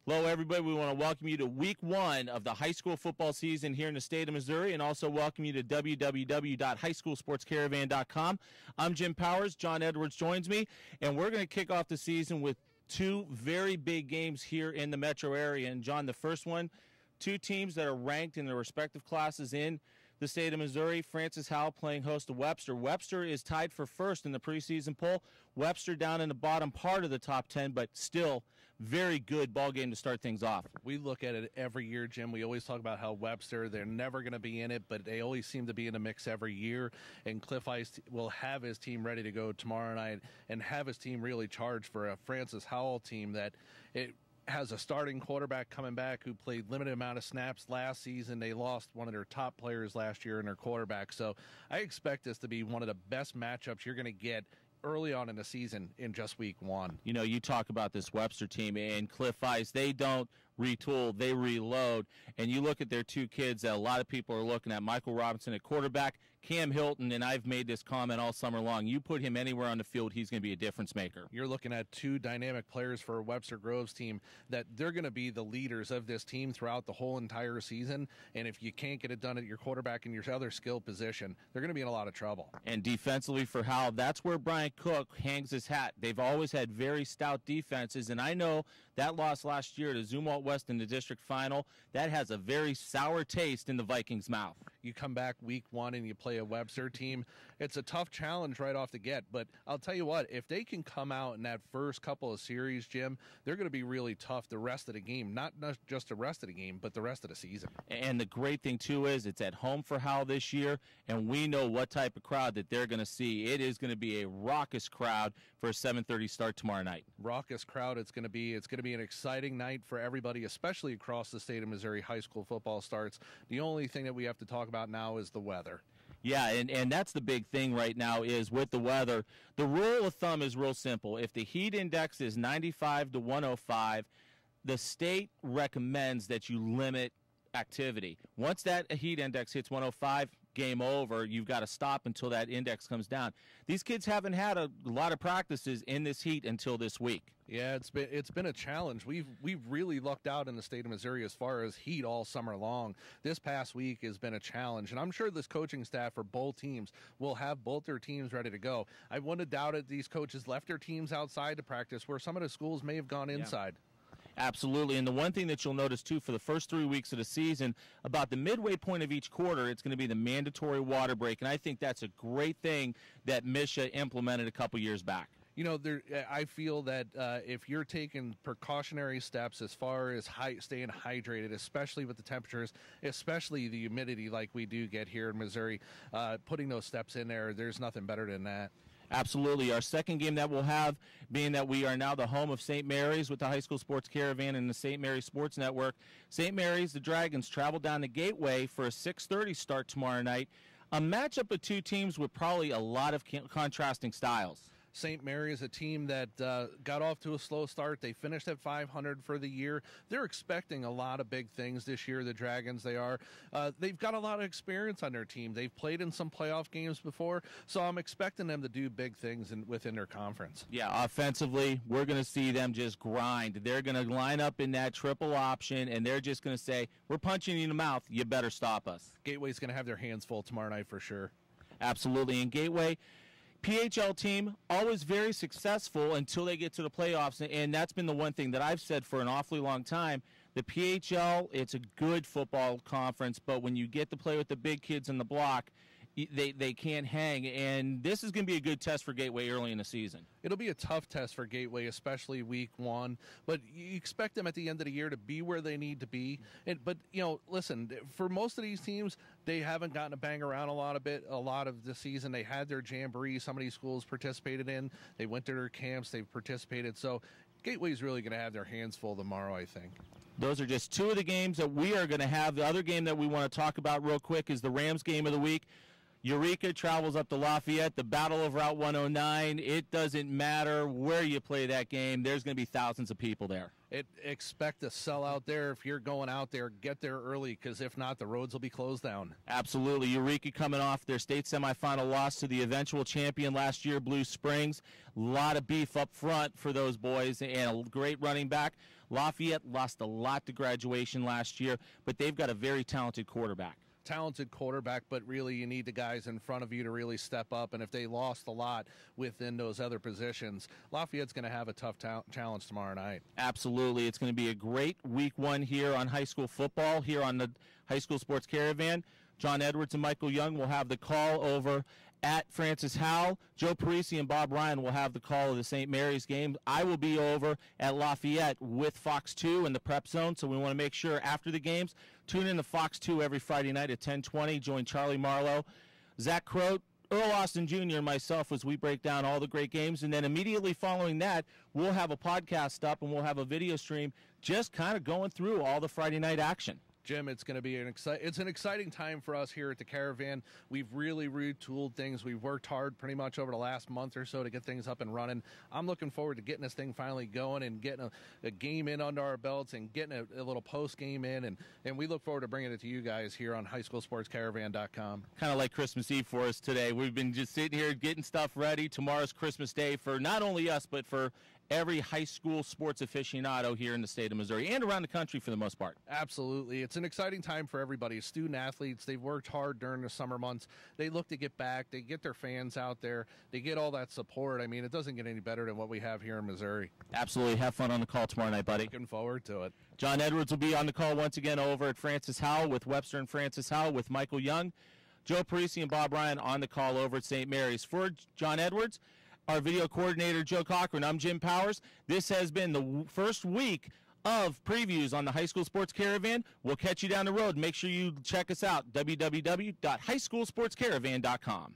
Hello, everybody. We want to welcome you to week one of the high school football season here in the state of Missouri, and also welcome you to www.highschoolsportscaravan.com. I'm Jim Powers. John Edwards joins me, and we're going to kick off the season with two very big games here in the metro area. And, John, the first one, two teams that are ranked in their respective classes in the state of Missouri. Francis Howell playing host to Webster. Webster is tied for first in the preseason poll. Webster down in the bottom part of the top 10, but still very good ball game to start things off. We look at it every year, Jim. We always talk about how Webster, they're never going to be in it, but they always seem to be in the mix every year. And Cliff Ice will have his team ready to go tomorrow night and have his team really charged for a Francis Howell team that has a starting quarterback coming back who played limited amount of snaps last season. They lost one of their top players last year in their quarterback. So I expect this to be one of the best matchups you're going to get early on in the season in just week one. You know, you talk about this Webster team and Cliff Ice, they don't retool, they reload. And you look at their two kids that a lot of people are looking at, Michael Robinson at quarterback, Cam Hilton, and I've made this comment all summer long, you put him anywhere on the field, he's going to be a difference maker. You're looking at two dynamic players for a Webster Groves team that they're going to be the leaders of this team throughout the whole entire season. And if you can't get it done at your quarterback and your other skill position, they're going to be in a lot of trouble. And defensively for Howell, that's where Brian Cook hangs his hat. They've always had very stout defenses, and I know that loss last year to Zumwalt West in the district final, that has a very sour taste in the Vikings' mouth. You come back week one and you play a Webster team, it's a tough challenge right off the get, but I'll tell you what, if they can come out in that first couple of series, Jim, they're going to be really tough the rest of the game, not just the rest of the game, but the rest of the season. And the great thing, too, is it's at home for Howell this year, and we know what type of crowd that they're going to see. It is going to be a raucous crowd for a 7:30 start tomorrow night. Raucous crowd. It's going to be an exciting night for everybody, especially across the state of Missouri. High school football starts. The only thing that we have to talk about now is the weather. Yeah, and that's the big thing right now is with the weather. The rule of thumb is real simple. If the heat index is 95 to 105, the state recommends that you limit activity. Once that heat index hits 105, game over. You've got to stop until that index comes down. These kids haven't had a lot of practices in this heat until this week. Yeah, it's been a challenge. We've really lucked out in the state of Missouri as far as heat all summer long. This past week has been a challenge, and I'm sure this coaching staff for both teams will have both their teams ready to go. I wouldn't doubt it. These coaches left their teams outside to practice where some of the schools may have gone inside. Yeah. Absolutely, and the one thing that you'll notice, too, for the first 3 weeks of the season, about the midway point of each quarter, it's going to be the mandatory water break, and I think that's a great thing that Misha implemented a couple years back. You know, I feel that if you're taking precautionary steps as far as staying hydrated, especially with the temperatures, especially the humidity like we do get here in Missouri, putting those steps in there, there's nothing better than that. Absolutely. Our second game that we'll have, being that we are now the home of St. Mary's with the High School Sports Caravan and the St. Mary's Sports Network. St. Mary's, the Dragons, travel down the Gateway for a 6:30 start tomorrow night. A matchup of two teams with probably a lot of contrasting styles. St. Mary is a team that got off to a slow start. They finished at 500 for the year. They're expecting a lot of big things this year, the Dragons. They've got a lot of experience on their team. They've played in some playoff games before, so I'm expecting them to do big things within their conference. Yeah, offensively, we're going to see them just grind. They're going to line up in that triple option, and they're just going to say, we're punching you in the mouth. You better stop us. Gateway's going to have their hands full tomorrow night for sure. Absolutely. And Gateway, PHL team, always very successful until they get to the playoffs, and that's been the one thing that I've said for an awfully long time. The PHL, it's a good football conference, but when you get to play with the big kids in the block, they can't hang, and this is going to be a good test for Gateway early in the season. It'll be a tough test for Gateway, especially week one, but you expect them at the end of the year to be where they need to be. But, you know, listen, for most of these teams, they haven't gotten to bang around a lot of the season. They had their jamboree some of these schools participated in. They went to their camps. They've participated. So Gateway's really going to have their hands full tomorrow, I think. Those are just two of the games that we are going to have. The other game that we want to talk about real quick is the Rams game of the week. Eureka travels up to Lafayette, the Battle of Route 109. It doesn't matter where you play that game. There's going to be thousands of people there. Expect a sellout there. If you're going out there, get there early, because if not, the roads will be closed down. Absolutely. Eureka coming off their state semifinal loss to the eventual champion last year, Blue Springs. A lot of beef up front for those boys and a great running back. Lafayette lost a lot to graduation last year, but they've got a very talented quarterback. Talented quarterback, but really you need the guys in front of you to really step up. And if they lost a lot within those other positions, Lafayette's going to have a tough challenge tomorrow night. Absolutely. It's going to be a great week one here on high school football, here on the High School Sports Caravan. John Edwards and Michael Young will have the call over at Francis Howell. Joe Parisi and Bob Ryan will have the call of the St. Mary's game. I will be over at Lafayette with Fox 2 in the prep zone, so we want to make sure after the games, tune in to Fox 2 every Friday night at 10:20. Join Charlie Marlowe, Zach Crote, Earl Austin Jr., and myself as we break down all the great games. And then immediately following that, we'll have a podcast up and we'll have a video stream just kind of going through all the Friday night action. Jim, it's going to be an exciting time for us here at the Caravan. We've really retooled things. We've worked hard pretty much over the last month or so to get things up and running. I'm looking forward to getting this thing finally going and getting a game in under our belts and getting a little post game in. And we look forward to bringing it to you guys here on highschoolsportscaravan.com. Kind of like Christmas Eve for us today. We've been just sitting here getting stuff ready. Tomorrow's Christmas Day for not only us, but for every high school sports aficionado here in the state of Missouri and around the country for the most part. Absolutely. It's an exciting time for everybody. Student athletes, they've worked hard during the summer months. They look to get back. They get their fans out there. They get all that support. I mean, it doesn't get any better than what we have here in Missouri. Absolutely. Have fun on the call tomorrow night, buddy. Looking forward to it. John Edwards will be on the call once again over at Francis Howell with Webster and Francis Howell with Michael Young. Joe Parisi and Bob Ryan on the call over at St. Mary's. For John Edwards, our video coordinator, Joe Cochran, I'm Jim Powers. This has been the first week of previews on the High School Sports Caravan. We'll catch you down the road. Make sure you check us out, www.highschoolsportscaravan.com.